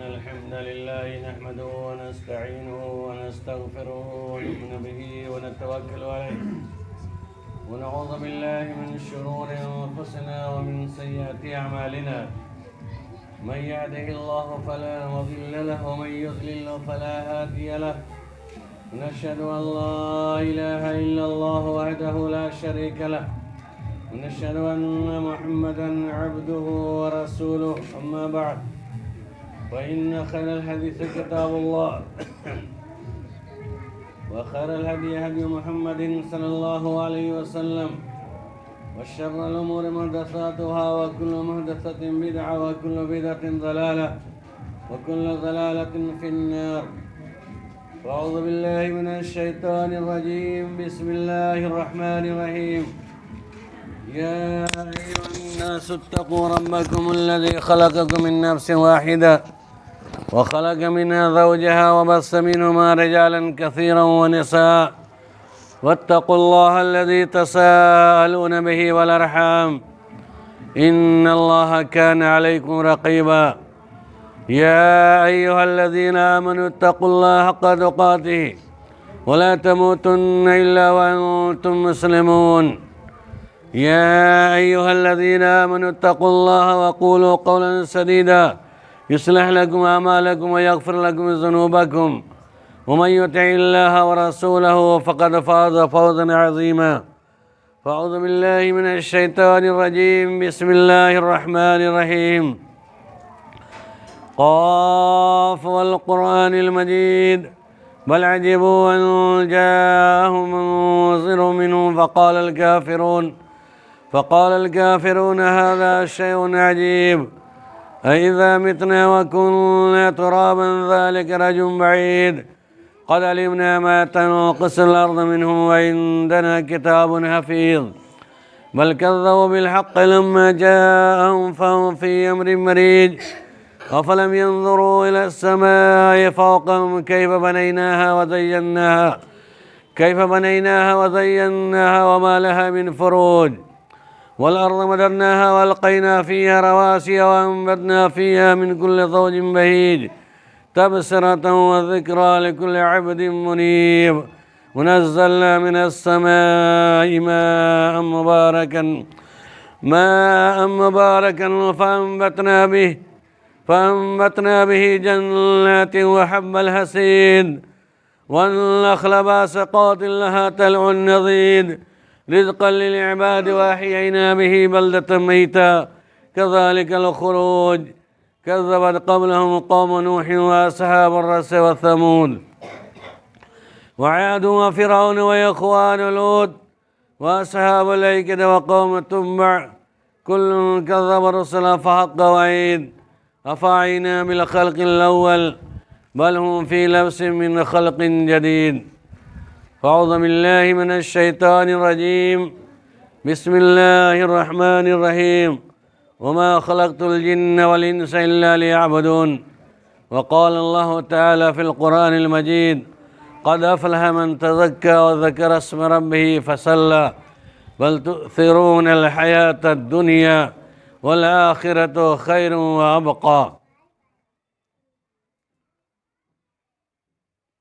الحمد لله نحمده ونستعينه ونستغفره ونؤمن به ونتوكل عليه ونعوذ بالله من شرور أنفسنا ومن سيئات أعمالنا من يهده الله فلا مضل له ومن يضلل فلا هادي له ونشهد أن لا إله إلا الله وحده لا شريك له ونشهد أن محمدا عبده ورسوله أما بعد فإن خير الحديث كتاب الله وخير الهدي هدي محمد صلى الله عليه وسلم وشر الأمور محدثاتها وكل محدثة بدعة وكل بدعة ضلالة وكل ضلالة في النار. أعوذ بالله من الشيطان الرجيم. بسم الله الرحمن الرحيم. يا أيها الناس اتقوا ربكم الذي خلقكم من نفس واحدة وخلق منها زوجها وبث منهما رجالا كثيرا ونساء واتقوا الله الذي تساءلون به والأرحام إن الله كان عليكم رقيبا. يا أيها الذين آمنوا اتقوا الله حق تقاته ولا تموتن إلا وأنتم مسلمون. يا أيها الذين آمنوا اتقوا الله وقولوا قولا سديدا يصلح لكم أعمالكم ويغفر لكم ذنوبكم ومن يطع الله ورسوله فقد فاز فوزا عظيما. فأعوذ بالله من الشيطان الرجيم. بسم الله الرحمن الرحيم. قاف والقرآن المجيد بل عجبوا أن جاءهم منذر منهم فقال الكافرون هذا شيء عجيب أإذا متنا وكنا ترابا ذلك رجل بعيد قد علمنا ما تنقص الأرض منهم وعندنا كتاب حفيظ بل كذبوا بالحق لما جاءهم فهم في أمر مريج أفلم ينظروا إلى السماء فوقهم كيف بنيناها وزيناها وما لها من فروج والأرض مددناها وألقينا فيها رواسي وأنبتنا فيها من كل زوج بهيج تبصرة وذكرى لكل عبد منيب ونزلنا من السماء ماء مباركا فأنبتنا به جنات وحب الحصيد والنخل باسقات لها طلع نضيد رزقا للعباد وأحيينا به بلدة ميتا كذلك الخروج كذبت قبلهم قوم نوح وأصحاب الرس وثمود وعاد وفرعون وإخوان لوط وأصحاب الأيكة وقوم تبع كل كذب الرسل فحق وعيد أفعينا بالخلق الأول بل هم في لبس من خلق جديد. أعوذ بالله من الشيطان الرجيم. بسم الله الرحمن الرحيم. وما خلقت الجن والإنس إلا ليعبدون. وقال الله تعالى في القرآن المجيد قد أفلح من تزكى وذكر اسم ربه فصلى بل تؤثرون الحياة الدنيا والآخرة خير وأبقى.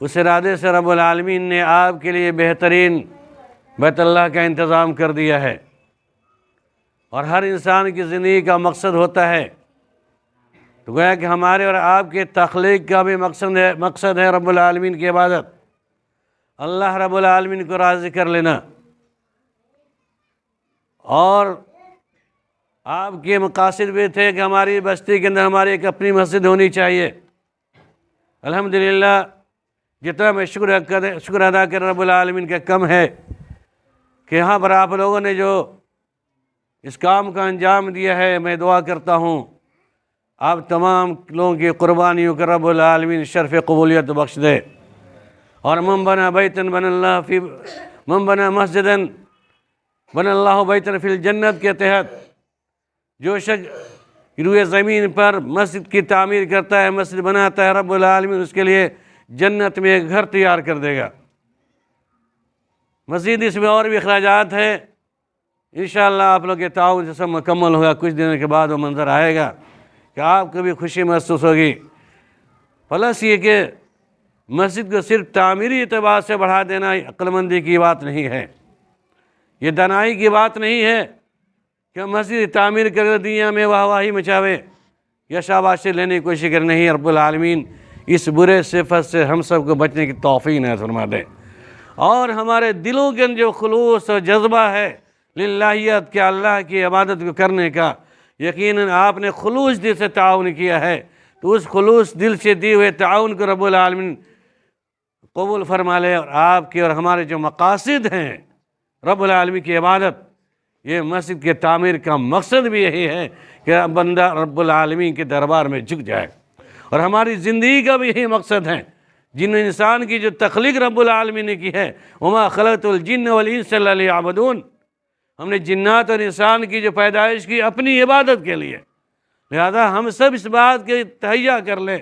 اس ارادے سے رب العالمین نے آپ کے لیے بہترین بیت اللہ کا انتظام کر دیا ہے، اور ہر انسان کی زندگی کا مقصد ہوتا ہے، تو گویا کہ ہمارے اور آپ کے تخلیق کا بھی مقصد ہے رب العالمین کی عبادت، اللہ رب العالمین کو راضی کر لینا۔ اور آپ کے مقاصد بھی تھے کہ ہماری بستی کے اندر ہماری ایک اپنی مسجد ہونی چاہیے۔ الحمدللہ جتنا میں شکر ادا کر رب العالمین کا کم ہے کہ یہاں پر آپ لوگوں نے جو اس کام کا انجام دیا ہے، میں دعا کرتا ہوں آپ تمام لوگوں کی قربانیوں کا رب العالمین شرف قبولیت بخش دے۔ اور من بنا بیتن من بنا مسجدن بنا اللہ بیتن فی الجنت کے تحت جو شخص روئے زمین پر مسجد کی تعمیر کرتا ہے، مسجد بناتا ہے، رب العالمین اس کے لیے جنت میں ایک گھر تیار کر دے گا۔ مزید اس میں اور بھی اخراجات ہیں، انشاءاللہ آپ لوگ کے تعاون سے سب مکمل ہوگا، کچھ دنوں کے بعد وہ منظر آئے گا کہ آپ کو بھی خوشی محسوس ہوگی۔ پلس یہ کہ مسجد کو صرف تعمیری اعتبار سے بڑھا دینا عقل مندی کی بات نہیں ہے، یہ دانائی کی بات نہیں ہے کہ مسجد تعمیر کر دنیا میں واہ واہی مچاوے یا شاباشی لینے کی کوشش کر، نہیں، رب العالمین اس برے صفت سے ہم سب کو بچنے کی توفیق عنایت فرما دے، اور ہمارے دلوں کے اندر جو خلوص اور جذبہ ہے للہیت کے اللہ کی عبادت کو کرنے کا، یقیناً آپ نے خلوص دل سے تعاون کیا ہے، تو اس خلوص دل سے دیے ہوئے تعاون کو رب العالمین قبول فرما لے، اور آپ کے اور ہمارے جو مقاصد ہیں رب العالمین کی عبادت، یہ مسجد کے تعمیر کا مقصد بھی یہی ہے کہ بندہ رب العالمین کے دربار میں جھک جائے، اور ہماری زندگی کا بھی یہی مقصد ہے۔ جن انسان کی جو تخلیق رب العالمین نے کی ہے، وما خلقت الجن والانس الا لیعبدون، ہم نے جنات اور انسان کی جو پیدائش کی اپنی عبادت کے لیے، لہذا ہم سب اس بات کے تہیہ کر لیں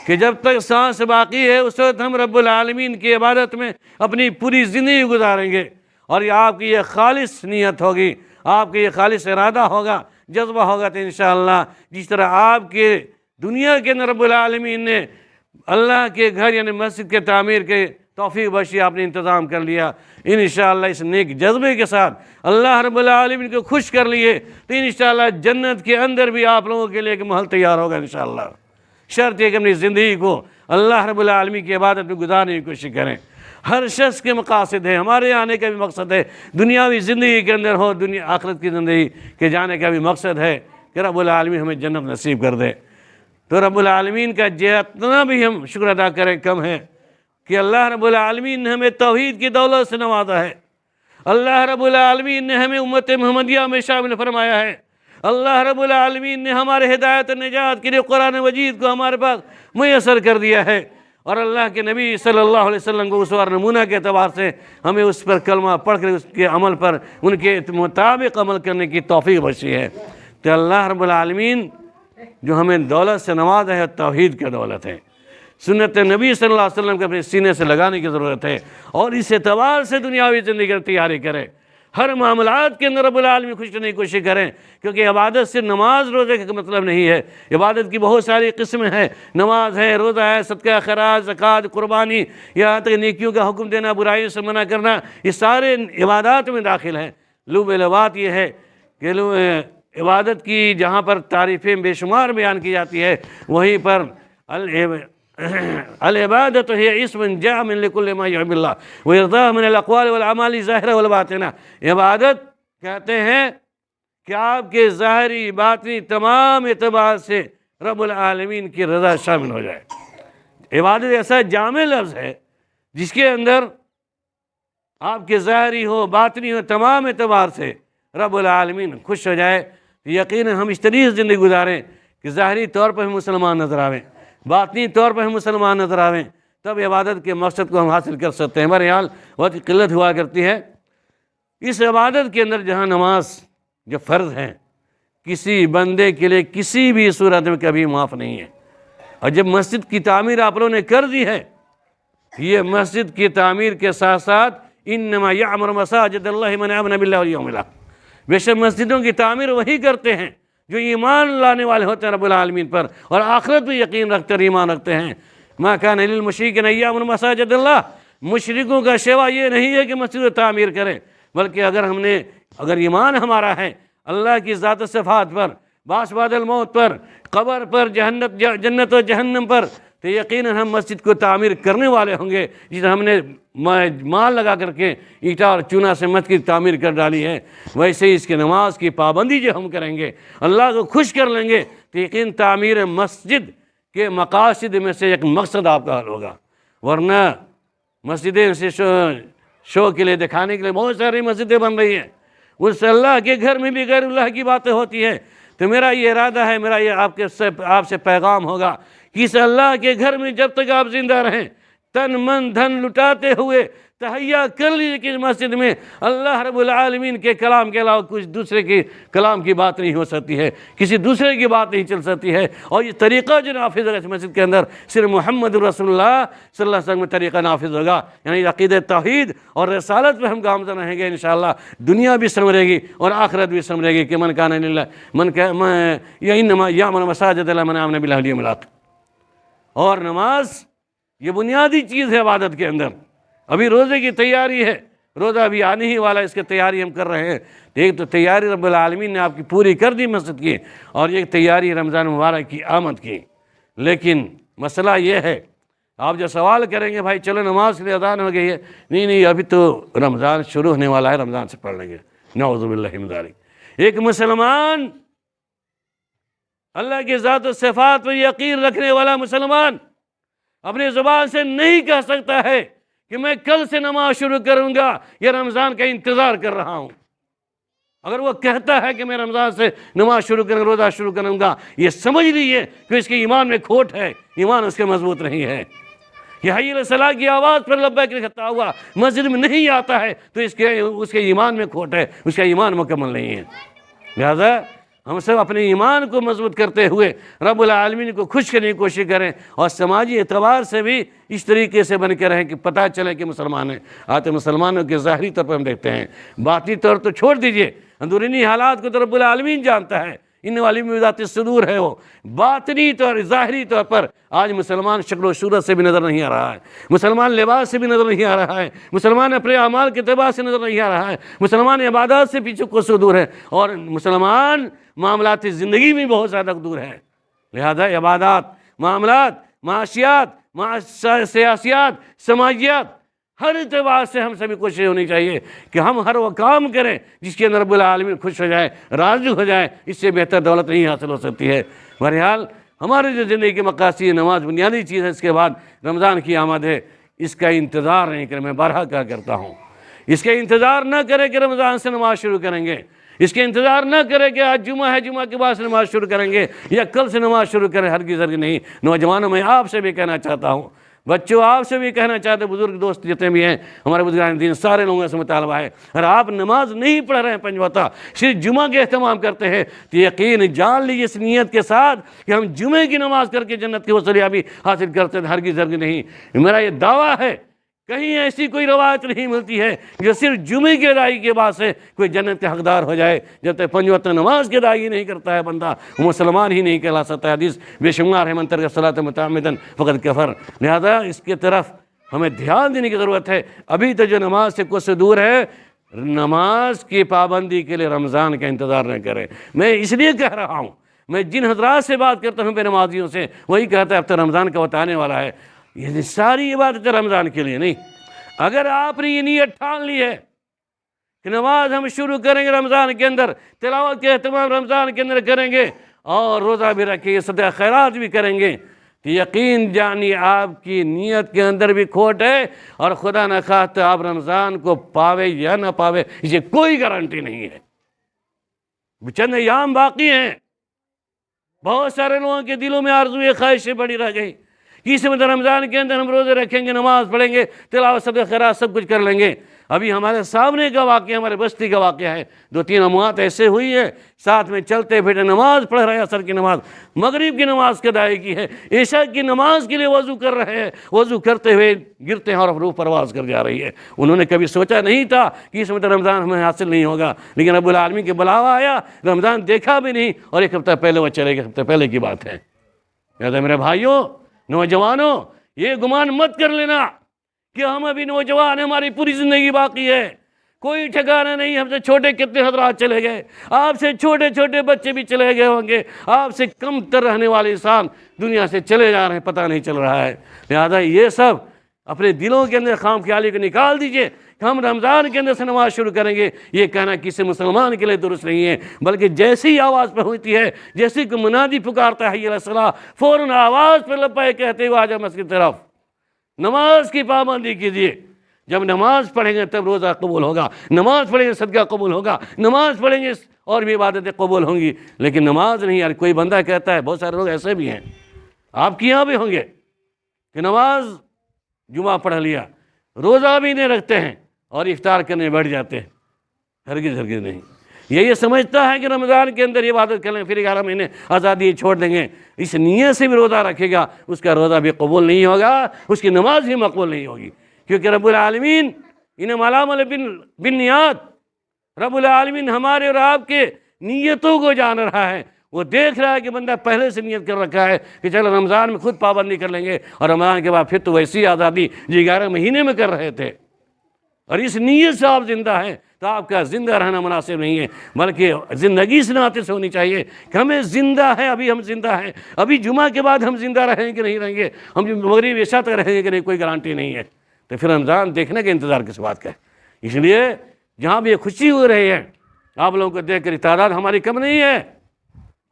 کہ جب تک سانس باقی ہے اس وقت ہم رب العالمین کی عبادت میں اپنی پوری زندگی گزاریں گے، اور یہ آپ کی یہ خالص نیت ہوگی، آپ کا یہ خالص ارادہ ہوگا، جذبہ ہوگا، تو انشاءاللہ جس طرح آپ کے دنیا کے اندر رب العالمین نے اللہ کے گھر یعنی مسجد کے تعمیر کے توفیق بخشی، آپ نے انتظام کر لیا، انشاءاللہ اس نیک جذبے کے ساتھ اللہ رب العالمین کو خوش کر لیے تو انشاءاللہ جنت کے اندر بھی آپ لوگوں کے لیے ایک محل تیار ہوگا انشاءاللہ۔ شرط ہے کہ اپنی زندگی کو اللہ رب العالمین کی عبادت میں گزارنے کی کوشش کریں۔ ہر شخص کے مقاصد ہے، ہمارے آنے کا بھی مقصد ہے دنیاوی زندگی کے اندر ہو، دنیا آخرت کی زندگی کے جانے کا بھی مقصد ہے کہ رب العالمین ہمیں جنت نصیب کر دے۔ تو رب العالمین کا جتنا بھی ہم شکر ادا کریں کم ہے کہ اللہ رب العالمین نے ہمیں توحید کی دولت سے نوازا ہے، اللہ رب العالمین نے ہمیں امت محمدیہ میں شامل فرمایا ہے، اللہ رب العالمین نے ہمارے ہدایت و نجات کے لیے قرآن مجید کو ہمارے پاس میسر کر دیا ہے، اور اللہ کے نبی صلی اللہ علیہ وسلم کو اسوہ اور نمونہ کے اعتبار سے ہمیں اس پر کلمہ پڑھ کر اس کے عمل پر ان کے مطابق عمل کرنے کی توفیق بخشی ہے۔ تو اللہ رب العالمین جو ہمیں دولت سے نوازا ہے توحید کی دولت ہے، سنت نبی صلی اللہ علیہ وسلم کو اپنے سینے سے لگانے کی ضرورت ہے، اور اس اعتبار سے دنیاوی زندگی کی تیاری کریں، ہر معاملات کے اندر رب العالمین خوش کرنے کی کوشش کریں، کیونکہ عبادت صرف نماز روزے کا مطلب نہیں ہے، عبادت کی بہت ساری قسمیں ہیں، نماز ہے، روزہ ہے، صدقہ خیرات، زکوٰۃ، قربانی، یہاں تک نیکیوں کا حکم دینا، برائیوں سے منع کرنا، یہ سارے عبادات میں داخل ہیں۔ لب بات یہ ہے کہ عبادت کی جہاں پر تعریفیں بے شمار بیان کی جاتی ہے، وہیں پر العبادت ہے اسم جامع لکل ما یحب اللہ ویرضاہ من الاقوال والاعمال ظاہرہ والباطنہ، عبادت کہتے ہیں کہ آپ کے ظاہری باطنی تمام اعتبار سے رب العالمین کی رضا شامل ہو جائے۔ عبادت ایسا جامع لفظ ہے جس کے اندر آپ کے ظاہری ہو باطنی ہو تمام اعتبار سے رب العالمین خوش ہو جائے، یقیناً ہم اس طریقے سے زندگی گزاریں کہ ظاہری طور پر ہم مسلمان نظر آویں، باطنی طور پر ہم مسلمان نظر آویں، تب عبادت کے مقصد کو ہم حاصل کر سکتے ہیں۔ بہرحال وقت کی قلت ہوا کرتی ہے، اس عبادت کے اندر جہاں نماز جو فرض ہیں کسی بندے کے لیے کسی بھی صورت میں کبھی معاف نہیں ہے، اور جب مسجد کی تعمیر آپ لوگوں نے کر دی ہے، یہ مسجد کی تعمیر کے ساتھ ساتھ انما یعمر مساجد اللہ من آمن باللہ والیوم الآخر، بے شک مسجدوں کی تعمیر وہی کرتے ہیں جو ایمان لانے والے ہوتے ہیں رب العالمین پر، اور آخرت بھی یقین رکھتے اور ایمان رکھتے ہیں۔ ما کان للمشرکین ان یعمروا مساجد اللہ، مشرکوں کا شیوا یہ نہیں ہے کہ مسجد تعمیر کریں، بلکہ اگر ایمان ہمارا ہے اللہ کی ذات و صفات پر، بعث بعد الموت پر، قبر پر، جنت و جہنم پر، تو یقیناً ہم مسجد کو تعمیر کرنے والے ہوں گے. جس ہم نے مال لگا کر کے اینٹا اور چونا سے مسجد کی تعمیر کر ڈالی ہے، ویسے ہی اس کی نماز کی پابندی جو ہم کریں گے، اللہ کو خوش کر لیں گے، تو یقین تعمیر مسجد کے مقاصد میں سے ایک مقصد آپ کا حل ہوگا. ورنہ مسجدیں سے شو کے لیے، دکھانے کے لیے بہت ساری مسجدیں بن رہی ہیں، اس سے اللہ کے گھر میں بھی غیر اللہ کی باتیں ہوتی ہیں. تو میرا یہ ارادہ ہے، میرا یہ آپ سے پیغام ہوگا کہ اس اللہ کے گھر میں جب تک آپ زندہ رہیں، تن من دھن لٹاتے ہوئے تہیا کر لیجیے کہ اس مسجد میں اللہ رب العالمین کے کلام کے علاوہ کچھ دوسرے کے کلام کی بات نہیں ہو سکتی ہے، کسی دوسرے کی بات نہیں چل سکتی ہے. اور یہ طریقہ جو نافذ ہوگا اس مسجد کے اندر، صرف محمد رسول اللہ صلی اللہ علیہ وسلم میں طریقہ نافذ ہوگا. یعنی عقیدہ توحید اور رسالت پہ ہم گامزن رہیں گے انشاءاللہ. دنیا بھی سنورے گی اور آخرت بھی سنورے گی کہ من کان للہ انما یعمر مساجد اللہ من آمن باللہ والیوم الآخر. اور نماز یہ بنیادی چیز ہے عبادت کے اندر. ابھی روزے کی تیاری ہے، روزہ ابھی آنے ہی والا، اس کی تیاری ہم کر رہے ہیں. ایک تو تیاری رب العالمین نے آپ کی پوری کر دی مسجد کی، اور ایک تیاری رمضان مبارک کی آمد کی. لیکن مسئلہ یہ ہے، آپ جو سوال کریں گے بھائی چلو نماز کے لیے اذان ہو گئی ہے، نہیں ابھی تو رمضان شروع ہونے والا ہے، رمضان سے پڑھ لیں گے. نعوذ باللہ من ذالک. ایک مسلمان، اللہ کی ذات و صفات پر یقین رکھنے والا مسلمان اپنی زبان سے نہیں کہہ سکتا ہے کہ میں کل سے نماز شروع کروں گا یا رمضان کا انتظار کر رہا ہوں. اگر وہ کہتا ہے کہ میں رمضان سے نماز شروع کروں گا، روزہ شروع کروں گا، یہ سمجھ لیجیے کہ اس کے ایمان میں کھوٹ ہے، ایمان اس کے مضبوط نہیں ہے. یہ حی علی الصلاۃ کی آواز پر لبیک کہتا ہوا مسجد میں نہیں آتا ہے تو اس کے ایمان میں کھوٹ ہے، اس کا ایمان مکمل نہیں ہے. لہذا ہم سب اپنے ایمان کو مضبوط کرتے ہوئے رب العالمین کو خوش کرنے کی کوشش کریں، اور سماجی اعتبار سے بھی اس طریقے سے بن کے رہیں کہ پتہ چلے کہ مسلمان ہیں. آتے مسلمانوں کے ظاہری طور پر ہم دیکھتے ہیں، باطنی طور تو چھوڑ دیجئے، اندرونی حالات کو تو رب العالمین جانتا ہے. ان والی میں ذات الصدور ہے وہ. باطنی طور، ظاہری طور پر آج مسلمان شکل و صورت سے بھی نظر نہیں آ رہا ہے، مسلمان لباس سے بھی نظر نہیں آ رہا ہے، مسلمان اپنے اعمال کے اعتبار سے نظر نہیں آ رہا ہے، مسلمان عبادات سے پیچھے کو دور ہے، اور مسلمان معاملات زندگی میں بہت زیادہ دور ہے. لہذا عبادات، معاملات، معاشیات، سیاسیات، سماجیات، ہر اعتبار سے ہم سبھی کوشش ہونی چاہیے کہ ہم ہر وہ کام کریں جس کے اندر رب العالمین خوش ہو جائے، راضی ہو جائے. اس سے بہتر دولت نہیں حاصل ہو سکتی ہے. بہرحال ہماری جو زندگی کے مقاصد، نماز بنیادی چیز ہے، اس کے بعد رمضان کی آمد ہے. اس کا انتظار نہیں کریں. میں بارہا کیا کرتا ہوں، اس کا انتظار نہ کریں کہ رمضان سے نماز شروع کریں گے، اس کے انتظار نہ کریں کہ آج جمعہ ہے، جمعہ کے بعد سے نماز شروع کریں گے یا کل سے نماز شروع کریں. ہرگز نہیں. نوجوانوں میں آپ سے بھی کہنا چاہتا ہوں، بچوں آپ سے بھی کہنا چاہتے ہیں، بزرگ دوست جتنے بھی ہیں ہمارے بزرگان دین، سارے لوگوں سے مطالبہ ہے، اگر آپ نماز نہیں پڑھ رہے ہیں پنج وقتہ، صرف جمعہ کے اہتمام کرتے ہیں، تو یقین جان لیجیے اس نیت کے ساتھ کہ ہم جمعے کی نماز کر کے جنت کی حصولیابی حاصل کرتے ہیں. ہرگز نہیں. میرا یہ دعویٰ ہے، کہیں ایسی کوئی روایت نہیں ملتی ہے جو صرف جمعے کی ادائیگی کے بعد سے کوئی جنت کے حقدار ہو جائے. جب تک پنج وقت نماز کی ادائیگی نہیں کرتا ہے بندہ، وہ مسلمان ہی نہیں کہلا سکتا. حدیث بے شمار ہے، من ترک الصلاۃ متعمدا فقد کفر. لہذا اس کی طرف ہمیں دھیان دینے کی ضرورت ہے. ابھی تو جو نماز سے کچھ دور ہے، نماز کی پابندی کے لیے رمضان کا انتظار نہ کریں. میں اس لیے کہہ رہا ہوں، میں جن حضرات سے بات کرتا ہوں بے نمازیوں سے، وہی کہتا ہے اب تو رمضان کا وقت آنے والا ہے. یہ ساری عبادتیں رمضان کے لیے نہیں. اگر آپ نے یہ نیت ٹھان لی ہے کہ نماز ہم شروع کریں گے رمضان کے اندر، تلاوت کے اہتمام رمضان کے اندر کریں گے، اور روزہ بھی رکھیں گے، صدقہ خیرات بھی کریں گے، تو یقین جانی آپ کی نیت کے اندر بھی کھوٹ ہے، اور خدا نہ خواستہ آپ رمضان کو پاوے یا نہ پاوے اسے کوئی گارنٹی نہیں ہے. چند ایام باقی ہیں. بہت سارے لوگوں کے دلوں میں آرزویں خواہشیں بڑی رہ گئی کہ اس مدت رمضان کے اندر ہم روزے رکھیں گے، نماز پڑھیں گے، تلاوت صدقہ خیرات سب کچھ کر لیں گے. ابھی ہمارے سامنے کا واقعہ، ہمارے بستی کا واقعہ ہے. 2-3 اموات ایسے ہوئی ہیں، ساتھ میں چلتے پھرتے نماز پڑھ رہے ہیں، عصر کی نماز، مغرب کی نماز کی ادائیگی ہے، عشاء کی نماز کے لیے وضو کر رہے ہیں، وضو کرتے ہوئے گرتے ہیں اور روح پرواز کر جا رہی ہے. انہوں نے کبھی سوچا نہیں تھا کہ اس مدت رمضان ہمیں حاصل نہیں ہوگا، لیکن رب العالمین کے بلاوا آیا، رمضان دیکھا بھی نہیں، اور 1 ہفتہ پہلے وہ چلے گئے. ہفتے پہلے کی بات ہے. لہٰذا میرے بھائیوں، نوجوانوں، یہ گمان مت کر لینا کہ ہم ابھی نوجوان ہیں، ہماری پوری زندگی باقی ہے، کوئی ٹھکانا نہیں، ہم سے چھوٹے کتنے حضرات چلے گئے، آپ سے چھوٹے چھوٹے بچے بھی چلے گئے ہوں گے، آپ سے کم تر رہنے والے انسان دنیا سے چلے جا رہے ہیں، پتہ نہیں چل رہا ہے۔ لہذا یہ سب اپنے دلوں کے اندر خام خیالی کو نکال دیجئے کہ ہم رمضان کے اندر سے نماز شروع کریں گے۔ یہ کہنا کسی مسلمان کے لیے درست نہیں ہے، بلکہ جیسی آواز پہ ہوتی ہے، جیسی کہ منادی پکارتا ہے حی علی الصلاۃ، فوراً آواز پہ لبیک کہتے ہوئے آ جائے مسجد کی طرف۔ نماز کی پابندی کیجیے، جب نماز پڑھیں گے تب روزہ قبول ہوگا، نماز پڑھیں گے صدقہ قبول ہوگا، نماز پڑھیں گے اور بھی عبادتیں قبول ہوں گی۔ لیکن نماز نہیں، یار کوئی بندہ کہتا ہے، بہت سارے لوگ ایسے بھی ہیں، آپ کے یہاں بھی ہوں گے، کہ نماز جمعہ پڑھ لیا، روزہ بھی نہیں رکھتے ہیں اور افطار کرنے بیٹھ جاتے ہیں۔ ہرگز ہرگز نہیں۔ یہ سمجھتا ہے کہ رمضان کے اندر عبادت کر لیں، پھر 11 مہینے آزادی چھوڑ دیں گے، اس نیت سے بھی روزہ رکھے گا، اس کا روزہ بھی قبول نہیں ہوگا، اس کی نماز بھی مقبول نہیں ہوگی، کیونکہ رب العالمین انما الاعمال بالنیات، رب العالمین ہمارے اور آپ کے نیتوں کو جان رہا ہے، وہ دیکھ رہا ہے کہ بندہ پہلے سے نیت کر رکھا ہے کہ چلو رمضان میں خود پابندی کر لیں گے، اور رمضان کے بعد پھر تو ویسی آزادی جو 11 مہینے میں کر رہے تھے، اور اس نیت سے آپ زندہ ہیں، تو آپ کا زندہ رہنا مناسب نہیں ہے، بلکہ زندگی سے ناطے سے ہونی چاہیے کہ ہمیں زندہ ہے، ابھی ہم زندہ ہیں، ابھی جمعہ کے بعد ہم زندہ رہیں کہ نہیں رہیں گے، ہم مغرب عشاء تک رہیں گے کہ نہیں، کوئی گارنٹی نہیں ہے۔ تو پھر رمضان دیکھنے کے انتظار کس بات کا ہے؟ اس لیے جہاں بھی یہ خوشی ہو رہی ہے، آپ لوگوں کو دیکھ کر تعداد ہماری کم نہیں ہے،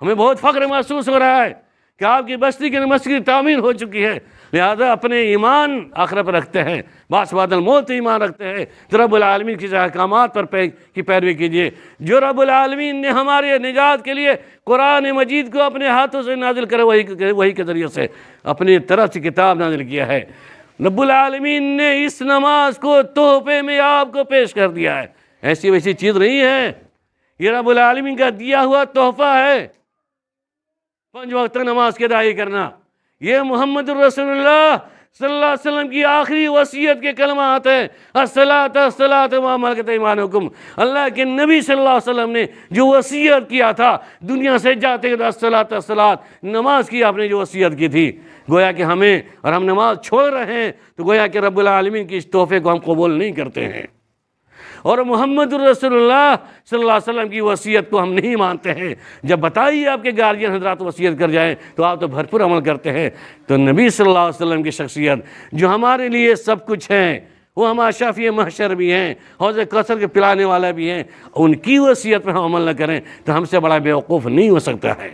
ہمیں بہت فخر محسوس ہو رہا ہے کہ آپ کی بستی کے مسجد کی تعمیر ہو چکی ہے۔ لہذا اپنے ایمان آخرت پر رکھتے ہیں، بعد الموت ایمان رکھتے ہیں، تو رب العالمین کی احکامات پر کی پیروی کیجیے۔ جو رب العالمین نے ہمارے نجات کے لیے قرآن مجید کو اپنے ہاتھوں سے نازل کرے، وہی کے ذریعے سے اپنی طرف سے کتاب نازل کیا ہے۔ رب العالمین نے اس نماز کو تحفے میں آپ کو پیش کر دیا ہے، ایسی ویسی چیز نہیں ہے، یہ رب العالمین کا دیا ہوا تحفہ ہے۔ 5 وقت نماز کی ادائیگی کرنا، یہ محمد رسول اللہ صلی اللہ علیہ وسلم کی آخری وصیت کے کلمات ہیں، الصلاۃ الصلاۃ وما ملکت ایمانکم۔ اللہ کے نبی صلی اللہ علیہ وسلم نے جو وصیت کیا تھا دنیا سے جاتے ہیں، الصلاۃ الصلاۃ، نماز کی آپ نے جو وصیت کی تھی، گویا کہ ہمیں اور ہم نماز چھوڑ رہے ہیں تو گویا کہ رب العالمین کی اس تحفے کو ہم قبول نہیں کرتے ہیں، اور محمد رسول اللہ صلی اللہ علیہ وسلم کی وصیت کو ہم نہیں مانتے ہیں۔ جب بتائیے آپ کے گارجین حضرات وصیت کر جائیں تو آپ تو بھرپور عمل کرتے ہیں، تو نبی صلی اللہ علیہ وسلم کی شخصیت جو ہمارے لیے سب کچھ ہیں، وہ ہمارا شافی محشر بھی ہیں، حوض کوثر کے پلانے والا بھی ہیں، ان کی وصیت پر ہم عمل نہ کریں تو ہم سے بڑا بیوقوف نہیں ہو سکتا ہے،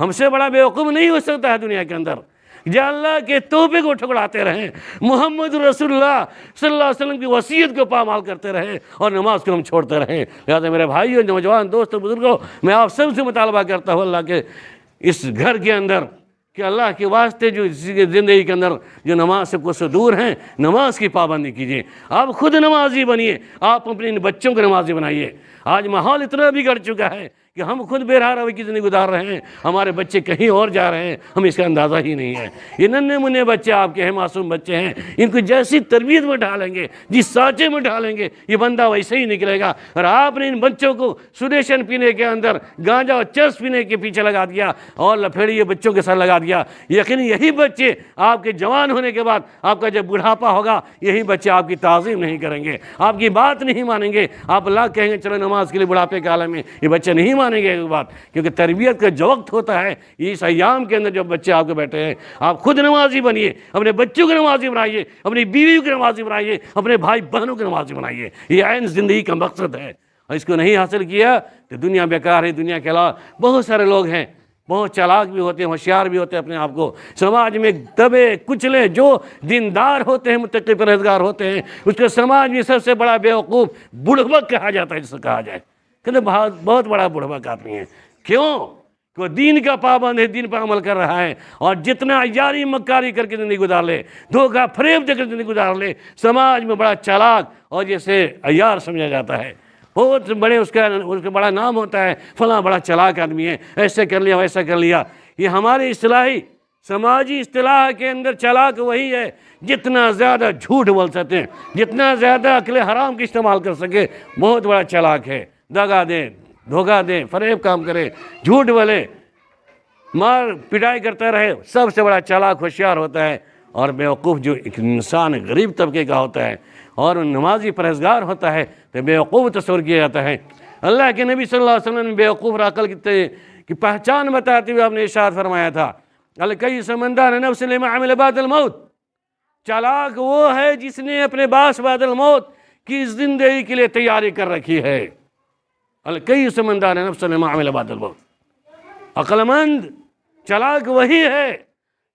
ہم سے بڑا بیوقوف نہیں ہو سکتا ہے دنیا کے اندر، جو اللہ کے تحفے کو ٹھکراتے رہیں، محمد رسول اللہ صلی اللہ علیہ وسلم کی وصیت کو پامال کرتے رہیں اور نماز کو ہم چھوڑتے رہیں۔ لہٰذا میرے بھائیوں، نوجوان دوستوں، بزرگوں، میں آپ سب سے مطالبہ کرتا ہوں اللہ کے اس گھر کے اندر کہ اللہ کے واسطے جو زندگی کے اندر جو نماز سے کچھ دور ہیں، نماز کی پابندی کیجیے، آپ خود نمازی بنیے، آپ اپنے بچوں کو نمازی بنائیے۔ آج ماحول اتنا بگڑ چکا ہے کہ ہم خود بے راہ روی کی زندگی گزار رہے ہیں، ہمارے بچے کہیں اور جا رہے ہیں، ہم اس کا اندازہ ہی نہیں ہے۔ یہ ننھے منھے بچے آپ کے ہیں، معصوم بچے ہیں، ان کو جیسی تربیت میں ڈالیں گے، جس سانچے میں ڈالیں گے، یہ بندہ ویسے ہی نکلے گا۔ اور آپ نے ان بچوں کو سوڈیشن پینے کے اندر، گانجا اور چرس پینے کے پیچھے لگا دیا اور لپھیڑی یہ بچوں کے ساتھ لگا دیا، یقینی یہی بچے آپ کے جوان ہونے کے بعد آپ کا جب بڑھاپا ہوگا، یہی بچے آپ کی تعظیم نہیں کریں گے، آپ کی بات نہیں مانیں گے، آپ اللہ کہیں گے چلو نماز کے لیے بڑھاپے کے عالم میں، یہ بچے نہیں مانیں گے بات، کیونکہ تربیت کا جو وقت ہوتا ہے اس ایام کے اندر جو بچے آپ کے بیٹھے ہیں، آپ خود نمازی بنیے، اپنے بچوں کو نمازی بنائیے، اپنی بیوی کو نمازی بنائیے، اپنے بھائی بہنوں کو نمازی بنائیے۔ یہ عین زندگی کا مقصد ہے، اور اس کو نہیں حاصل کیا تو دنیا بیکار ہے۔ دنیا کے علاوہ بہت سارے لوگ ہیں، بہت چالاک بھی ہوتے ہیں، ہوشیار بھی ہوتے ہیں، اپنے آپ کو سماج میں دبے کچلے، جو دیندار ہوتے ہیں، متقی پرہیزگار ہوتے ہیں، اس کو سماج میں سب سے بڑا بیوقوف بڑھبک کہا جاتا ہے، جس سے کہا جائے کہ بہت بڑا بڑھبک آدمی ہے۔ کیوں کہ وہ دین کا پابند ہے، دین پر عمل کر رہا ہے، اور جتنا عیاری مکاری کر کے زندگی گزار لے، دھوکہ فریب دے کر زندگی گزار لے، سماج میں بڑا چالاک اور جیسے عیار سمجھا جاتا ہے، بہت بڑے اس کا بڑا نام ہوتا ہے، فلاں بڑا چالاک آدمی ہے، ایسے کر لیا ویسا کر لیا۔ یہ ہماری اصطلاحی سماجی اصطلاح کے اندر چالاک وہی ہے جتنا زیادہ جھوٹ بول سکتے ہیں، جتنا زیادہ عقل حرام کی استعمال کر سکے، بہت بڑا چالاک ہے۔ دغا دے، دھوکہ دے، فریب کام کرے، جھوٹ بولے، مار پٹائی کرتا رہے، سب سے بڑا چالاک ہوشیار ہوتا ہے اور بیوقوف جو ایک انسان غریب طبقے کا ہوتا ہے اور نمازی پرہیزگار ہوتا ہے تو بیوقوف تصور کیا جاتا ہے۔ اللہ کے نبی صلی اللہ علیہ وسلم نے بیوقوف اور عقل کی پہچان بتاتے ہوئے آپ نے ارشاد فرمایا تھا، الکیس من دان نفس لما عمل بعد الموت، چالاک وہ ہے جس نے اپنے باس بعد الموت کی زندگی کے لیے تیاری کر رکھی ہے۔ الکیس من دان نفس لما عمل بعد الموت، عقل مند چالاک وہی ہے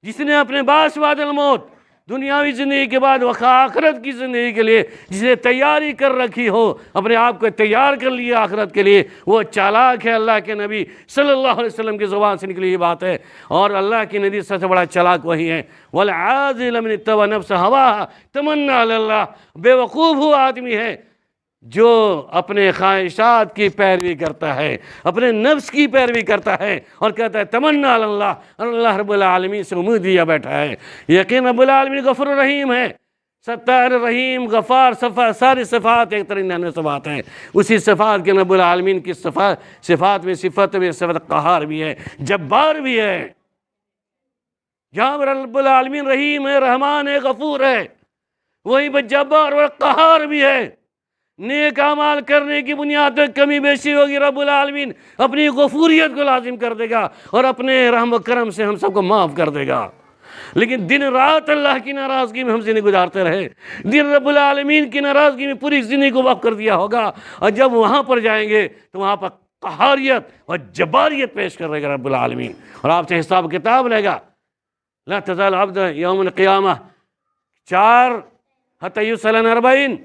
جس نے اپنے باس بعد الموت، دنیاوی زندگی کے بعد آخرت کی زندگی کے لیے جس نے تیاری کر رکھی ہو، اپنے آپ کو تیار کر لیا آخرت کے لیے، وہ چالاک ہے۔ اللہ کے نبی صلی اللہ علیہ وسلم کی زبان سے نکلی یہ بات ہے، اور اللہ کی نبی سب سے بڑا چالاک وہی ہے۔ وَالْعَاذِلَ مِنِ اتَّبَعَ نَفْسَ هَوَاهَا تَمَنَّىٰ عَلَى اللَّهِ، بے وقوف وہ آدمی ہے جو اپنے خواہشات کی پیروی کرتا ہے، اپنے نفس کی پیروی کرتا ہے اور کہتا ہے تمنا اللہ، اللہ رب العالمین سے امید لیا بیٹھا ہے۔ یقین رب العالمین غفور رحیم ہے، ستار رحیم غفار، ساری صفات ایک طرح صفات ہیں، اسی صفات کے رب العالمین کی صفات میں صفت قہار بھی ہے، جبار بھی ہے۔ جہاں رب العالمین رحیم ہے، رحمان ہے، غفور ہے، وہیں پہ جبار اور قہار بھی ہے۔ نیک اعمال کرنے کی بنیاد پر کمی بیشی ہوگی، رب العالمین اپنی غفوریت کو لازم کر دے گا اور اپنے رحم و کرم سے ہم سب کو معاف کر دے گا۔ لیکن دن رات اللہ کی ناراضگی میں ہم زندگی گزارتے رہے، دن رب العالمین کی ناراضگی میں پوری زندگی کو وقف کر دیا ہوگا، اور جب وہاں پر جائیں گے تو وہاں پر قہاریت اور جباریت پیش کر دے گا رب العالمین، اور آپ سے حساب کتاب لے گا۔ لا تزال عبد یوم القیامہ 4 حتی یسأل عن 40،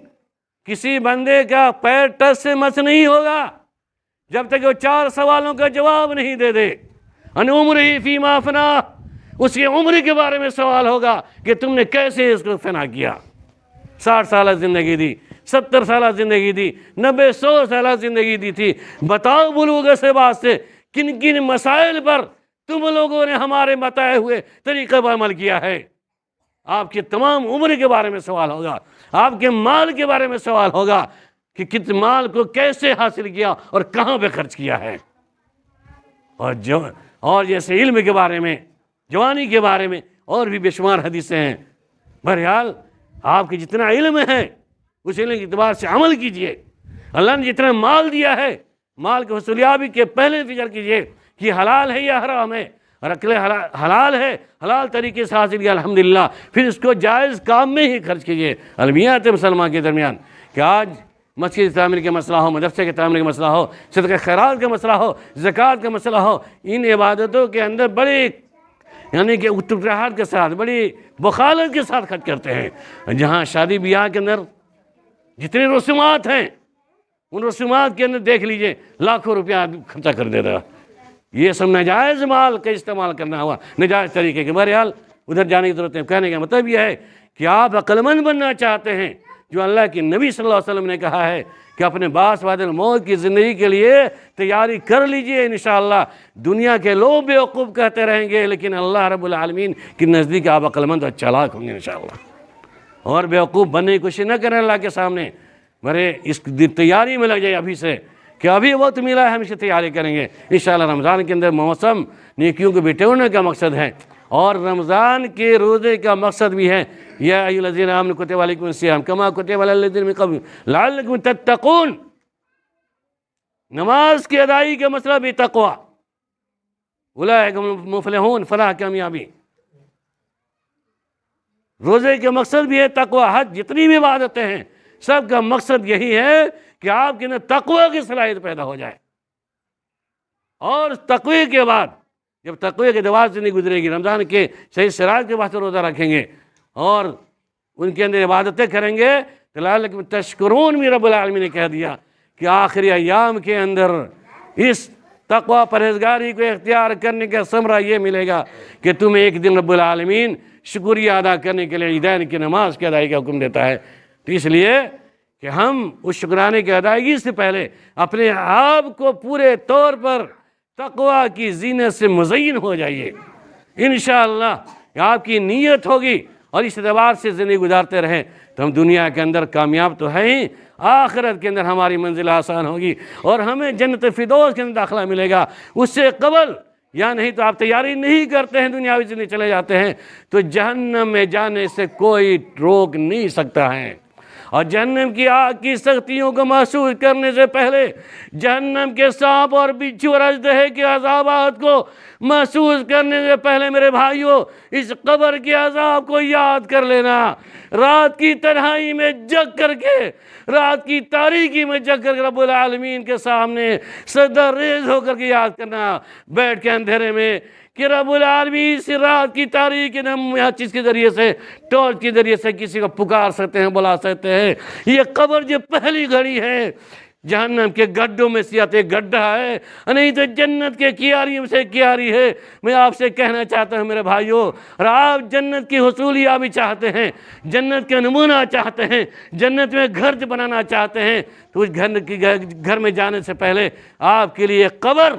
کسی بندے کا پیر ٹس سے مس نہیں ہوگا جب تک وہ 4 سوالوں کا جواب نہیں دے دے۔ ان عمرہ فیما فنا، اس کی عمر کے بارے میں سوال ہوگا کہ تم نے کیسے اس کو فنا کیا۔ 60 سالہ زندگی دی، 70 سالہ زندگی دی، 90 100 سالہ زندگی دی تھی، بتاؤ بلوغ سے بعد سے کن کن مسائل پر تم لوگوں نے ہمارے بتائے ہوئے طریقے پر عمل کیا ہے۔ آپ کی تمام عمر کے بارے میں سوال ہوگا، آپ کے مال کے بارے میں سوال ہوگا کہ کس مال کو کیسے حاصل کیا اور کہاں پہ خرچ کیا ہے، اور جیسے علم کے بارے میں، جوانی کے بارے میں اور بھی بے شمار حدیثیں ہیں۔ بہرحال آپ کی جتنا علم ہے اس علم کے اعتبار سے عمل کیجئے۔ اللہ نے جتنا مال دیا ہے، مال کی حصولیابی کے پہلے فکر کیجئے کہ حلال ہے یا حرام ہے، اور اکلے حلال ہے، حلال طریقے سے حاصل کیا الحمدللہ، پھر اس کو جائز کام میں ہی خرچ کیجئے۔ المیات مسلمان کے درمیان کہ آج مسجد کی تعمیر کا مسئلہ ہو، مدرسے کی تعمیر کا مسئلہ ہو، صدقہ خیرات کا مسئلہ ہو، زکوٰۃ کا مسئلہ ہو، ان عبادتوں کے اندر بڑی یعنی کہ اتراہٹ کے ساتھ، بڑی بخالت کے ساتھ خرچ کرتے ہیں۔ جہاں شادی بیاہ کے اندر جتنے رسومات ہیں، ان رسومات کے اندر دیکھ لیجئے لاکھوں روپیہ خرچہ کر دیتا ہے۔ یہ سب ناجائز مال کا استعمال کرنا ہوا، ناجائز طریقے کے۔ بہرحال ادھر جانے کی ضرورت ہے۔ کہنے کا مطلب یہ ہے کہ آپ عقل مند بننا چاہتے ہیں، جو اللہ کے نبی صلی اللہ علیہ وسلم نے کہا ہے کہ اپنے باس بعد الموت کی زندگی کے لیے تیاری کر لیجئے۔ انشاءاللہ دنیا کے لوگ بیوقوف کہتے رہیں گے، لیکن اللہ رب العالمین کی نزدیک آپ عقل مند اور چالاک ہوں گے انشاءاللہ۔ اور بیوقوف بننے کی کوشش نہ کریں اللہ کے سامنے، مرے اس تیاری میں لگ جائے ابھی سے کہ ابھی وقت ملا ہے، ہم اسے تیاری کریں گے انشاءاللہ۔ رمضان کے اندر موسم نیکیوں کو بٹورنے کا مقصد ہے، اور رمضان کے روزے کا مقصد بھی ہے یا ایھا الذین آمنوا کتب علیکم الصیام کما کتب علی الذین من قبلکم لعلکم تتقون۔ نماز کی ادائیگی کا مسئلہ بھی تقوی، اولئک هم المفلحون، فلاح کامیابی۔ روزے کے مقصد بھی ہے تقوی۔ حج جتنی بھی عبادتیں ہیں سب کا مقصد یہی ہے کہ آپ کے اندر تقوی کی صلاحیت پیدا ہو جائے، اور تقوی کے بعد جب تقوی کے دوار سے نہیں گزرے گی، رمضان کے صحیح شرائط کے بعد روزہ رکھیں گے اور ان کے اندر عبادتیں کریں گے تو لعلکم تشکرون بھی رب العالمین نے کہہ دیا کہ آخری ایام کے اندر اس تقوی پرہیزگاری کو اختیار کرنے کا ثمرہ یہ ملے گا کہ تمہیں ایک دن رب العالمین شکریہ ادا کرنے کے لیے عیدین کی نماز کی ادائیگی کا حکم دیتا ہے۔ تو اس لیے کہ ہم اس شکرانے کی ادائیگی سے پہلے اپنے آپ کو پورے طور پر تقوی کی زینت سے مزین ہو جائیے۔ انشاءاللہ آپ کی نیت ہوگی اور اس اعتبار سے زندگی گزارتے رہیں تو ہم دنیا کے اندر کامیاب تو ہیں ہی، آخرت کے اندر ہماری منزل آسان ہوگی اور ہمیں جنت فردوس کے اندر داخلہ ملے گا۔ اس سے قبل یا نہیں تو آپ تیاری نہیں کرتے ہیں، دنیاوی زندگی چلے جاتے ہیں، تو جہنم میں جانے سے کوئی روک نہیں سکتا ہے۔ اور جہنم کی آگ کی سختیوں کو محسوس کرنے سے پہلے، جہنم کے سانپ اور بچھو اور اژدہے کے عذابات کو محسوس کرنے سے پہلے میرے بھائیوں، اس قبر کے عذاب کو یاد کر لینا۔ رات کی تنہائی میں جگ کر کے، رات کی تاریکی میں جگ کر کے رب العالمین کے سامنے سجدہ ریز ہو کر کے یاد کرنا، بیٹھ کے اندھیرے میں، کہ رب العالمین اس رات کی تاریکی میں ہم یہاں چیز کے ذریعے سے، ٹارچ کے ذریعے سے کسی کو پکار سکتے ہیں، بلا سکتے ہیں۔ یہ قبر جو پہلی گھڑی ہے، جہنم کے گڈھوں میں سے ایک گڈھا ہے، نہیں تو جنت کے کیاریوں سے کیاری ہے۔ میں آپ سے کہنا چاہتا ہوں میرے بھائیوں، اور آپ جنت کی حصولیابی چاہتے ہیں، جنت کے نمونہ چاہتے ہیں، جنت میں گھر بنانا چاہتے ہیں، تو اس گھر میں جانے سے پہلے آپ کے لیے قبر،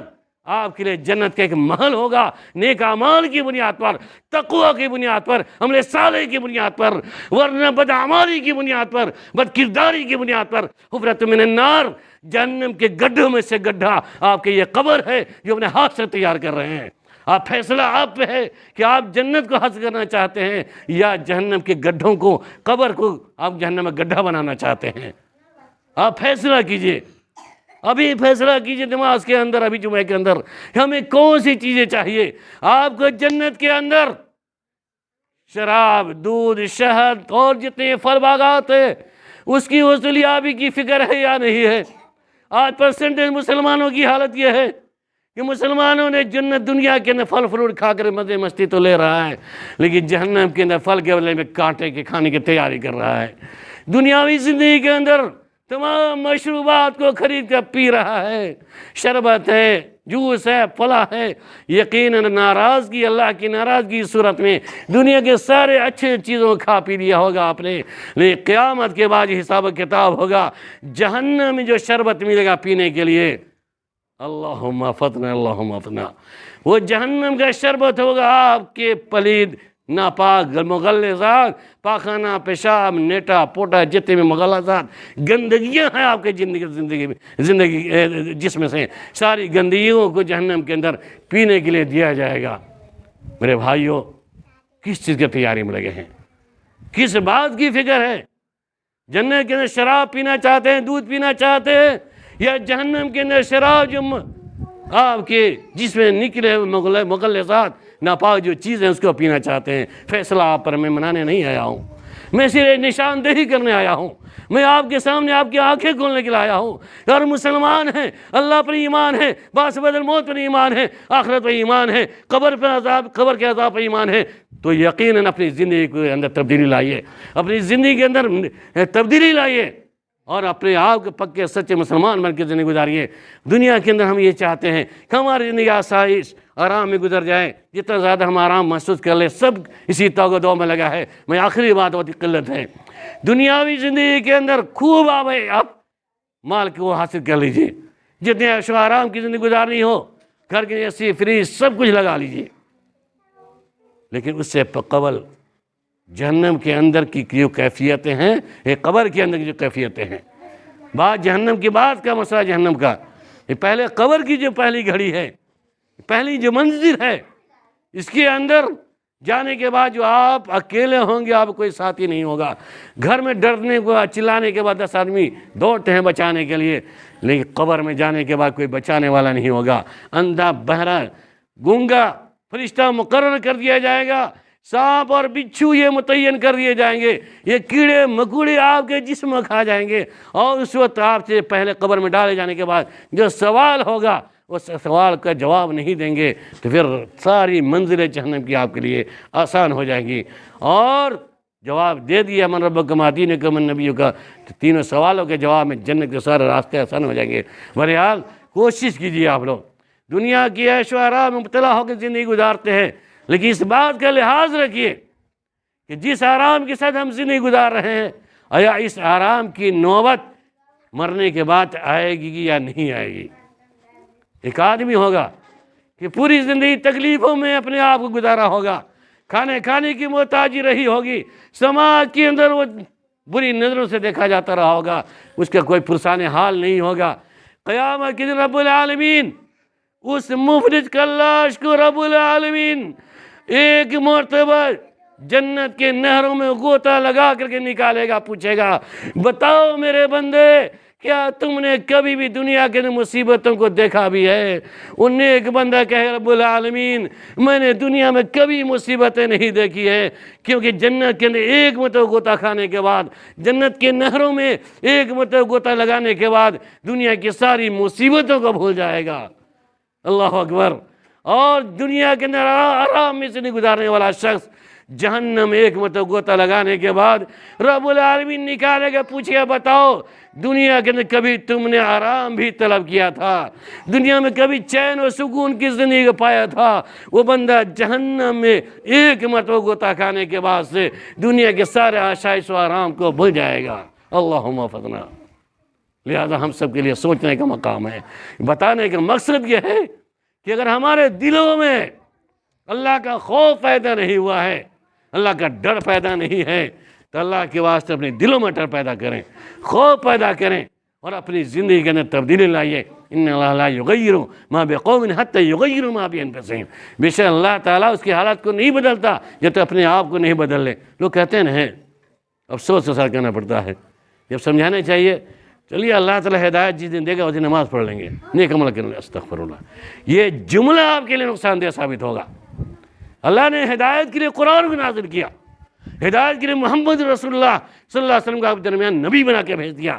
آپ کے لیے جنت کا ایک محل ہوگا، نیک اعمال کی بنیاد پر، تقوی کی بنیاد پر، عمل صالح کی بنیاد پر، ورنہ بدعمالی کی بنیاد پر، بد کرداری کی بنیاد پر، حفرت من النار، جہنم کے گڈھوں میں سے گڈھا آپ کے یہ قبر ہے جو اپنے ہاتھ سے تیار کر رہے ہیں۔ آپ فیصلہ آپ پہ ہے کہ آپ جنت کو حاصل کرنا چاہتے ہیں یا جہنم کے گڈھوں کو، قبر کو آپ جہنم میں گڈھا بنانا چاہتے ہیں۔ آپ فیصلہ کیجئے، ابھی فیصلہ کیجئے نماز کے اندر، ابھی جمعہ کے اندر، ہمیں کون سی چیزیں چاہیے۔ آپ کو جنت کے اندر شراب، دودھ، شہد اور جتنے پھل باغات ہیں، اس کی حصولیابی کی فکر ہے یا نہیں ہے؟ آج پرسنٹیج مسلمانوں کی حالت یہ ہے کہ مسلمانوں نے جنت دنیا کے اندر پھل فروٹ کھا کر مزے مستی تو لے رہا ہے، لیکن جہنم کے اندر پھل کے بدلے میں کانٹے کے کھانے کی تیاری کر رہا ہے۔ دنیاوی زندگی کے اندر تمام مشروبات کو خرید کر پی رہا ہے، شربت ہے، جوس ہے، پھلا ہے۔ یقیناً ناراضگی، اللہ کی ناراضگی کی صورت میں دنیا کے سارے اچھے چیزوں کو کھا پی لیا ہوگا آپ نے، لیکن قیامت کے بعد حساب و کتاب ہوگا۔ جہنم میں جو شربت ملے گا پینے کے لیے، اللہم فتنا، اللہم فتنا، وہ جہنم کا شربت ہوگا آپ کے پلید، ناپاک، مغلظات، پاخانہ، پیشاب، نیٹا، پوٹا، جتنے میں مغلظات، گندگیاں ہیں آپ کے زندگی جسم سے، ساری گندگیوں کو جہنم کے اندر پینے کے لیے دیا جائے گا۔ میرے بھائیوں، کس چیز کی تیاری میں لگے ہیں؟ کس بات کی فکر ہے؟ جنت کے اندر شراب پینا چاہتے ہیں، دودھ پینا چاہتے ہیں، یا جہنم کے اندر شراب جو آپ کے جس میں نکلے مغلظات، ناپاک جو چیزیں اس کو پینا چاہتے ہیں؟ فیصلہ آپ پر میں منانے نہیں آیا ہوں، میں صرف نشاندہی کرنے آیا ہوں، میں آپ کے سامنے آپ کی آنکھیں کھولنے کے لیے آیا ہوں۔ اور مسلمان ہیں، اللہ پر ایمان ہے، بعد بعد الموت پر ایمان ہے، آخرت پر ایمان ہے، قبر کے عذاب پر ایمان ہے، تو یقیناً اپنی زندگی کے اندر تبدیلی لائیے، اپنی زندگی کے اندر تبدیلی لائیے، اور اپنے آپ کے پکے سچے مسلمان بن کے زندگی گزاریے۔ دنیا کے اندر ہم یہ چاہتے ہیں کہ ہماری زندگی آسائش، آرام میں گزر جائے، جتنا زیادہ ہم آرام محسوس کر لیں، سب اسی توغ و دو میں لگا ہے۔ میں آخری بات ہوتی قلت ہے، دنیاوی زندگی کے اندر خوب آپ مال کو حاصل کر لیجئے، جتنے عیش و آرام کی زندگی گزارنی ہو، گھر کے اے سی، فریج، سب کچھ لگا لیجئے، لیکن اس سے قبل جہنم کے اندر کی جو کیفیتیں ہیں، یہ قبر کے اندر کی جو کیفیتیں ہیں، بات جہنم کی بات کا مسئلہ جہنم کا، یہ پہلے قبر کی جو پہلی گھڑی ہے، پہلی جو منزل ہے، اس کے اندر جانے کے بعد جو آپ اکیلے ہوں گے، آپ کوئی ساتھی نہیں ہوگا۔ گھر میں ڈرنے کو، چلانے کے بعد 10 آدمی دوڑتے ہیں بچانے کے لیے، لیکن قبر میں جانے کے بعد کوئی بچانے والا نہیں ہوگا۔ اندھا، بہرا، گونگا فرشتہ مقرر کر دیا جائے گا، سانپ اور بچھو یہ متعین کر دیے جائیں گے، یہ کیڑے مکوڑے آپ کے جسم میں کھا جائیں گے، اور اس وقت آپ سے پہلے قبر میں ڈالے جانے کے بعد جو سوال ہوگا، اس سوال کا جواب نہیں دیں گے، تو پھر ساری منزلیں جہنم کی آپ کے لیے آسان ہو جائیں گی۔ اور جواب دے دیا من ربک ما دینک من نبیک کا، تو تینوں سوالوں کے جواب میں جنت کے سارے راستے آسان ہو جائیں گے۔ بہرحال کوشش کیجیے آپ لوگ، دنیا کی عیش و آرام میں مبتلا ہو کے زندگی گزارتے ہیں، لیکن اس بات کا لحاظ رکھیے کہ جس آرام کے ساتھ ہم زندگی گزار رہے ہیں، آیا اس آرام کی نوبت مرنے کے بعد آئے گی یا نہیں آئے گی؟ ایک آدمی ہوگا کہ پوری زندگی تکلیفوں میں اپنے آپ کو گزارا ہوگا، کھانے کی محتاجی رہی ہوگی، سماج کے اندر وہ بری نظروں سے دیکھا جاتا رہا ہوگا، اس کا کوئی پرسان حال نہیں ہوگا۔ قیامت کے دن رب العالمین اس مفلس کا لاش کو رب العالمین ایک مرتبہ جنت کے نہروں میں غوطہ لگا کر کے نکالے گا، پوچھے گا بتاؤ میرے بندے کیا تم نے کبھی بھی دنیا کے مصیبتوں کو دیکھا بھی ہے؟ ان نے ایک بندہ کہے رب العالمین میں نے دنیا میں کبھی مصیبتیں نہیں دیکھی ہے، کیونکہ جنت کے اندر ایک مرتبہ غوطہ کھانے کے بعد، جنت کے نہروں میں ایک مرتبہ غوطہ لگانے کے بعد دنیا کی ساری مصیبتوں کو بھول جائے گا۔ اللہ اکبر۔ اور دنیا کے اندر آرام میں سے نہیں گزارنے والا شخص جہنم ایک مرتبہ غوطہ لگانے کے بعد رب العالمین نکالے گا، پوچھے گا بتاؤ دنیا کے اندر کبھی تم نے آرام بھی طلب کیا تھا؟ دنیا میں کبھی چین و سکون کی زندگی کو پایا تھا؟ وہ بندہ جہنم میں ایک مرتبہ غوطہ کھانے کے بعد سے دنیا کے سارے آشائش و آرام کو بھول جائے گا۔ اللہم احفظنا۔ لہذا ہم سب کے لیے سوچنے کا مقام ہے، بتانے کا مقصد یہ ہے کہ اگر ہمارے دلوں میں اللہ کا خوف پیدا نہیں ہوا ہے، اللہ کا ڈر پیدا نہیں ہے، تو اللہ کے واسطے اپنے دلوں میں ڈر پیدا کریں، خوف پیدا کریں اور اپنی زندگی کے اندر تبدیلی لائیے۔ ان اللہ لا یغیر ما بقوم حتی یغیروا ما بانفسہم۔ بے شک اللہ تعالیٰ اس کی حالت کو نہیں بدلتا جب تک اپنے آپ کو نہیں بدل لے۔ لوگ کہتے ہیں افسوس کے ساتھ کہنا پڑتا ہے، جب سمجھانے چاہیے چلیے اللہ تعالیٰ ہدایت جس دن دے گا اس دن نماز پڑھ لیں گے، نیک عمل کریں گے، استغفر اللہ، یہ جملہ آپ کے لیے نقصان دہ ثابت ہوگا۔ اللہ نے ہدایت کے لیے قرآن کو نازل کیا، ہدایت کے لیے محمد رسول اللہ صلی اللہ علیہ وسلم کو آپ کے درمیان نبی بنا کے بھیج دیا،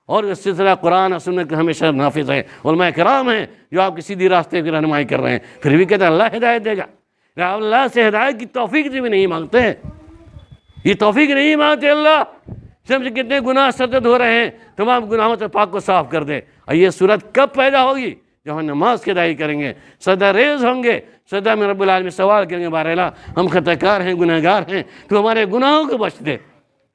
اور اس سلسلہ قرآن اور سنت کا ہمیشہ نافذ ہے۔ علماء کرام ہیں جو آپ کی سیدھی راستے کی رہنمائی کر رہے ہیں، پھر بھی کہتے ہیں اللہ ہدایت دے گا۔ اللہ سے ہدایت کی توفیق بھی نہیں مانگتے ہیں، یہ توفیق نہیں مانگتے اللہ سے کتنے گناہ سرزد ہو رہے ہیں، تمام گناہوں سے پاک کو صاف کر دے۔ اور یہ صورت کب پیدا ہوگی؟ جب ہم نماز کی ادائیگی کریں گے، سجدہ ریز ہوں گے، سجدہ میں رب العالمین سوال کریں گے بار الہ ہم خطا کار ہیں، گناہ گار ہیں، تو ہمارے گناہوں کو بخش دے۔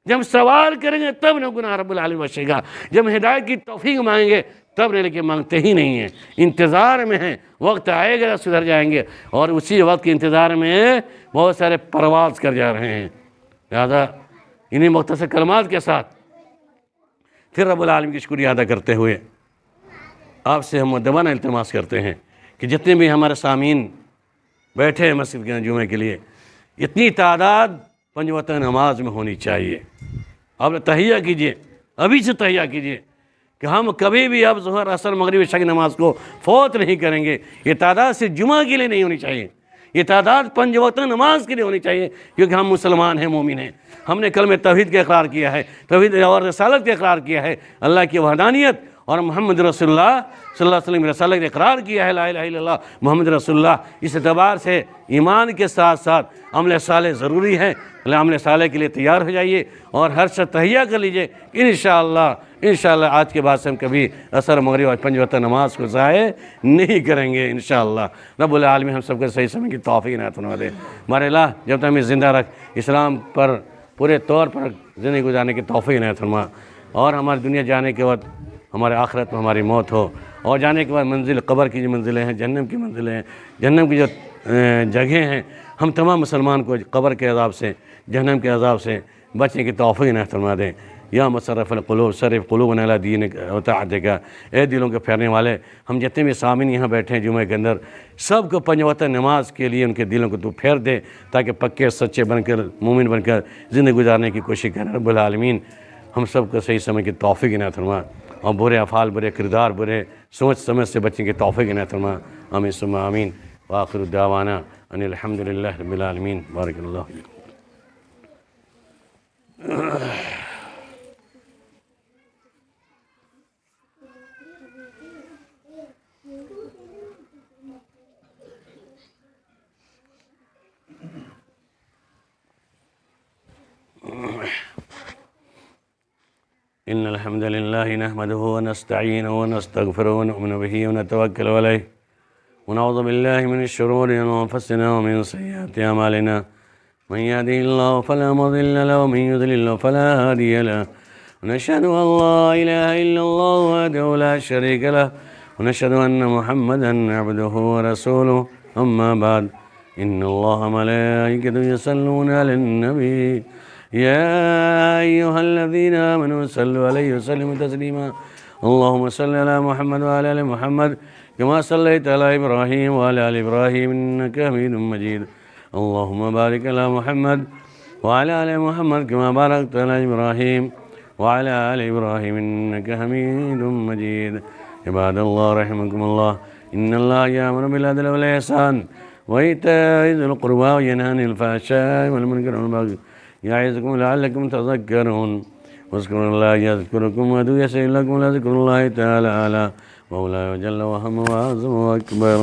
جب ہم سوال کریں گے تب نہ گناہ رب العالمین بخشے گا، جب ہم ہدایت کی توفیق مانگیں گے تب نہیں، لیکن مانگتے ہی نہیں ہیں، انتظار میں ہیں، وقت آئے گا سدھر جائیں گے، اور اسی وقت کے انتظار میں بہت سارے پرواز کر جا رہے ہیں۔ لہذا انہی مختصر کلمات کے ساتھ پھر رب العالمین کی شکریہ ادا کرتے ہوئے آپ سے ہم مؤدبانہ التماس کرتے ہیں کہ جتنے بھی ہمارے سامعین بیٹھے ہیں مسجد کے جمعے کے لیے، اتنی تعداد پنج وقت نماز میں ہونی چاہیے۔ آپ تہیہ کیجئے، ابھی سے تہیہ کیجئے کہ ہم کبھی بھی اب ظہر عصر مغرب عشاء کی نماز کو فوت نہیں کریں گے۔ یہ تعداد صرف جمعہ کے لیے نہیں ہونی چاہیے، یہ تعداد پنج وقت نماز کے لیے ہونی چاہیے، کیونکہ ہم مسلمان ہیں، مومن ہیں، ہم نے کلمہ توحید کا اقرار کیا ہے، توحید اور رسالت کا اقرار کیا ہے، اللہ کی وحدانیت اور محمد رسول اللہ صلی اللہ علیہ وسلم رسالت کا اقرار کیا ہے، لا الہ الا اللہ محمد رسول اللہ۔ اس اعتبار سے ایمان کے ساتھ ساتھ عمل صالح ضروری ہے، عمل صالح کے لیے تیار ہو جائیے اور ہر شخص تہیہ کر لیجئے۔ انشاءاللہ آج کے بعد سے ہم کبھی عصر مغرب اور پنج وقت نماز کو ضائع نہیں کریں گے انشاءاللہ۔ رب العالمین ہم سب کو صحیح سمجھ کی توفیق عنایت فرما دے۔ ہمارے اللہ جب تک ہمیں زندہ رکھ، اسلام پر پورے طور پر زندگی گزارنے کی توفیق عنایت فرما، اور ہماری دنیا جانے کے وقت ہمارے آخرت میں ہماری موت ہو، اور جانے کے بعد منزل قبر کی جو منزلیں ہیں، جہنم کی منزلیں ہیں، جہنم کی جو جگہیں ہیں، ہم تمام مسلمان کو قبر کے عذاب سے، جہنم کے عذاب سے بچنے کی توفیق عنایت فرما دیں۔ یا مصرف القلوب صرف قلوبنا الی دینک و طاعتک، اے دلوں کے پھیرنے والے، ہم جتنے بھی سامعین یہاں بیٹھے ہیں جمعے کے اندر، سب کو پنج وقت نماز کے لیے ان کے دلوں کو تو پھیر دے، تاکہ پکے سچے بن کر، مومن بن کر زندگی گزارنے کی کوشش کریں۔ رب العالمین ہم سب کو صحیح سمجھ کی توفیق عنایت فرما، اور برے افعال، برے کردار، برے سوچ سمجھ سے بچنے کی توفیق عنایت فرما۔ آمین ثم آمین۔ وآخر دعوانا ان الحمد للہ رب العالمین۔ بارک اللہ فیکم۔ إن الحمد لله نحمده ونستعينه ونستغفره ونؤمن به ونتوكل عليه ونعوذ بالله من شرور أنفسنا ومن سيئات أعمالنا من يهده الله فلا مضل له ومن يضلل فلا هادي له ونشهد أن لا إله إلا الله وحده لا شريك له ونشهد أن محمدا عبده ورسوله أما بعد إن الله ملائكته يصلون على النبي يا أيها الذين آمنوا صلوا عليه وسلموا تسليما اللهم صل على محمد وعلى آل محمد كما صليت على إبراهيم وعلى آل إبراهيم إنك حميد مجيد اللهم بارك على محمد وعلى آل محمد كما باركت على إبراهيم وعلى آل إبراهيم إنك حميد مجيد عباد الله رحمكم الله إن الله يأمر بالعدل والإحسان وإيتاء ذي القربى وينهى عن الفحشاء والمنكر والبغي يعظكم لعلكم تذكرون واذكروا الله يذكركم وادعوه يستجب لكم ولذكر الله تعالى أعلى مولاي وجل وهم وأعظم وأكبر